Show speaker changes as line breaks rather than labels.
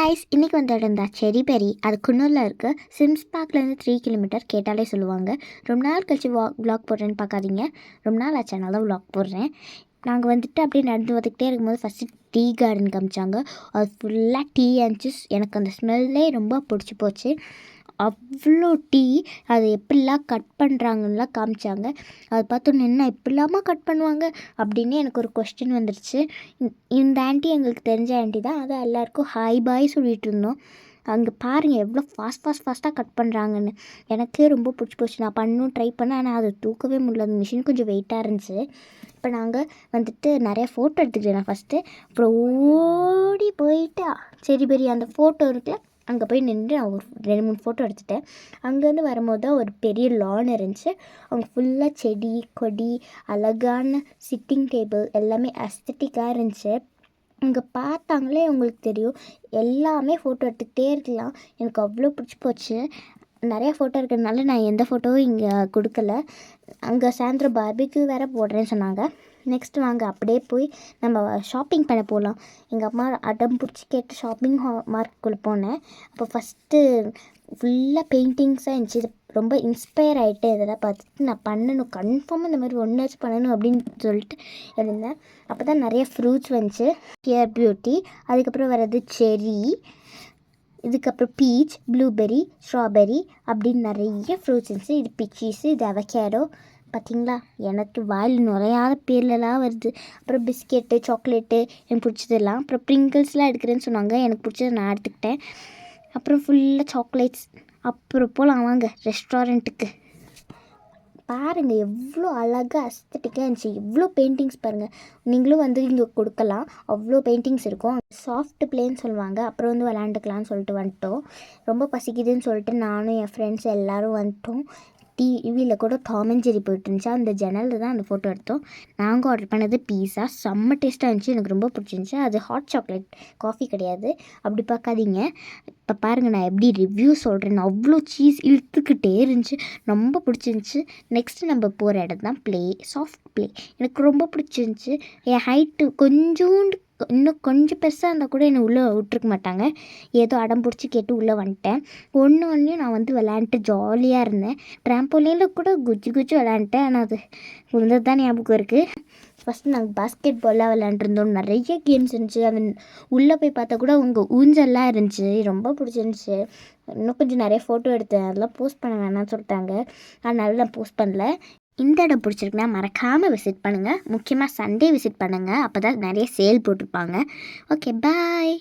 Guys, இன்றைக்கி வந்து இருந்தா செரி பெரி. அது குன்னூரில் இருக்குது. சிம்ஸ் பார்க்லேருந்து 3 கிலோமீட்டர் கேட்டாலே சொல்லுவாங்க. ரொம்ப நாள் கழிச்சு விளாக் போடுறேன்னு பார்க்காதீங்க. ரொம்ப நாள் ஆச்சு, அதனால தான் விளாக் போடுறேன். நாங்கள் வந்துட்டு அப்படியே நடந்து வந்துக்கிட்டே இருக்கும்போது ஃபஸ்ட்டு டீ கார்டன் காமிச்சாங்க. அது ஃபுல்லாக டீ இருந்துச்சு. எனக்கு அந்த ஸ்மெல்லே ரொம்ப பிடிச்சி போச்சு. அவ்வளோ டீ, அதை எப்படிலாம் கட் பண்ணுறாங்கன்னுலாம் காமிச்சாங்க. அதை பார்த்தோன்னே என்ன எப்படிலாமா கட் பண்ணுவாங்க அப்படின்னு எனக்கு ஒரு கொஸ்டின் வந்துடுச்சு. இந்த ஆண்டி எங்களுக்கு தெரிஞ்ச ஆண்டி தான். அதை எல்லாேருக்கும் ஹாய் பாய் சொல்லிகிட்டு இருந்தோம். அங்கே பாருங்கள் எவ்வளோ ஃபாஸ்ட்டாக கட் பண்ணுறாங்கன்னு. எனக்கே ரொம்ப பிடிச்சி போச்சு. நான் ட்ரை பண்ணேன், ஆனால் அதை தூக்கவே முடியல. அந்த மிஷின் கொஞ்சம் வெயிட்டாக இருந்துச்சு. இப்போ நாங்கள் வந்துட்டு நிறைய ஃபோட்டோ எடுத்துக்கிட்டேன் நான் ஃபஸ்ட்டு. அப்புறம் ஓடி போயிட்டு செரி பெரி அந்த ஃபோட்டோ இருக்குல்ல, அங்கே போய் நின்று நான் ஒரு 2-3 ஃபோட்டோ எடுத்துட்டேன். அங்கேருந்து வரும்போது தான் ஒரு பெரிய லான் இருந்துச்சு. அங்கே ஃபுல்லாக செடி கொடி, அழகான சிட்டிங் டேபிள் எல்லாமே அஸ்தட்டிக்காக இருந்துச்சு. இங்கே பார்த்தாங்களே உங்களுக்கு தெரியும், எல்லாமே ஃபோட்டோ எடுத்துக்கிட்டே இருக்கலாம். எனக்கு அவ்வளோ பிடிச்சி போச்சு. நிறையா ஃபோட்டோ இருக்கிறதுனால நான் எந்த ஃபோட்டோவும் இங்கே கொடுக்கல. அங்கே சாயந்தரம் பார்பிக்யூ வேறு போடுறேன்னு சொன்னாங்க. நெக்ஸ்ட் வாங்க அப்படியே போய் நம்ம ஷாப்பிங் பண்ண போகலாம். எங்கள் அம்மா அடம் பிடிச்சி கேட்டு ஷாப்பிங் மார்க்குள்ளே போனேன். அப்போ ஃபஸ்ட்டு ஃபுல்லாக பெயிண்டிங்ஸாக இருந்துச்சு. இது ரொம்ப இன்ஸ்பயர் ஆகிட்டு இதெல்லாம் பார்த்துட்டு நான் பண்ணணும், கன்ஃபார்மாக இந்த மாதிரி ஒன்றாச்சும் பண்ணணும் அப்படின்னு சொல்லிட்டு இருந்தேன். அப்போ தான் நிறைய ஃப்ரூட்ஸ் வந்துச்சு. கியர் பியூட்டி, அதுக்கப்புறம் வர்றது செரி, இதுக்கப்புறம் பீச், ப்ளூபெரி, ஸ்ட்ராபெரி அப்படின்னு நிறைய ஃப்ரூட்ஸ் இருந்துச்சு. இது பிச்சீஸு, இது அவகேடோ. பார்த்திங்களா, எனக்கு வாயில் நுழையாத பேர்லலாம் வருது. அப்புறம் பிஸ்கெட்டு, சாக்லேட்டு எனக்கு பிடிச்சதெல்லாம். அப்புறம் ப்ரிங்கிள்ஸ்லாம் எடுக்கிறேன்னு சொன்னாங்க. எனக்கு பிடிச்சதை நான் எடுத்துக்கிட்டேன். அப்புறம் ஃபுல்லாக சாக்லேட்ஸ். அப்புறம் போகலாம் வாங்க ரெஸ்டாரண்ட்டுக்கு. பாருங்கள் எவ்வளோ அழகாக அஸ்தட்டிக்காக இருந்துச்சு. எவ்வளோ பெயிண்டிங்ஸ் பாருங்கள். நீங்களும் வந்து இங்கே கொடுக்கலாம். அவ்வளோ பெயிண்டிங்ஸ் இருக்கும். சாஃப்ட் பிளேன்னு சொல்லுவாங்க. அப்புறம் வந்து விளாண்டுக்கலான்னு சொல்லிட்டு வந்துட்டோம். ரொம்ப பசிக்குதுன்னு சொல்லிட்டு நானும் என் ஃப்ரெண்ட்ஸ் எல்லோரும் வந்துட்டோம். டிவியில் கூட டாம் அண்ட் ஜெரி போயிட்டுருந்துச்சு. அந்த ஜன்னலில் தான் அந்த ஃபோட்டோ எடுத்தோம். நாங்கள் ஆர்டர் பண்ணது பீஸா. செம்ம டேஸ்ட்டாக இருந்துச்சு. எனக்கு ரொம்ப பிடிச்சிருந்துச்சி. அது ஹாட் சாக்லேட், காஃபி கிடையாது. அப்படி பார்க்காதீங்க. இப்போ பாருங்கள் நான் எப்படி ரிவ்யூ சொல்கிறேன்னு. அவ்வளோ சீஸ் இழுத்துக்கிட்டே இருந்துச்சு. ரொம்ப பிடிச்சிருந்துச்சி. நெக்ஸ்ட்டு நம்ம போகிற இடம் தான் சாஃப்ட் ப்ளே. எனக்கு ரொம்ப பிடிச்சிருந்துச்சி. என் ஹைட்டு கொஞ்சோண்டு இன்னும் கொஞ்சம் பெருசாக இருந்தால் கூட என்னை உள்ளே விட்டுருக்க மாட்டாங்க. ஏதோ அடம் பிடிச்சி கேட்டு உள்ளே வந்துட்டேன். ஒன்றையும் நான் வந்து விளையாண்டுட்டு ஜாலியாக இருந்தேன். ட்ராம்போலினில் கூட குச்சி விளையாண்டேன். ஆனால் அது இருந்தது தான் ஞாபகம் இருக்குது. ஃபஸ்ட்டு நாங்கள் பாஸ்கெட் பால்லாம் விளையாண்டுருந்தோம். நிறைய கேம்ஸ் இருந்துச்சு. அது உள்ளே போய் பார்த்தா கூட உங்கள் ஊஞ்சல்லாம் இருந்துச்சு. ரொம்ப பிடிச்சிருந்துச்சி. இன்னும் கொஞ்சம் நிறைய ஃபோட்டோ எடுத்தேன். அதெல்லாம் போஸ்ட் பண்ண வேணாம்னு சொல்லிட்டாங்க. அதனால நான் போஸ்ட் பண்ணல. இந்த இடம் பிடிச்சிருக்குன்னா மறக்காமல் விசிட் பண்ணுங்கள். முக்கியமாக சண்டே விசிட் பண்ணுங்கள். அப்போ தான் நிறைய சேல் போட்டிருப்பாங்க. ஓகே, பாய்.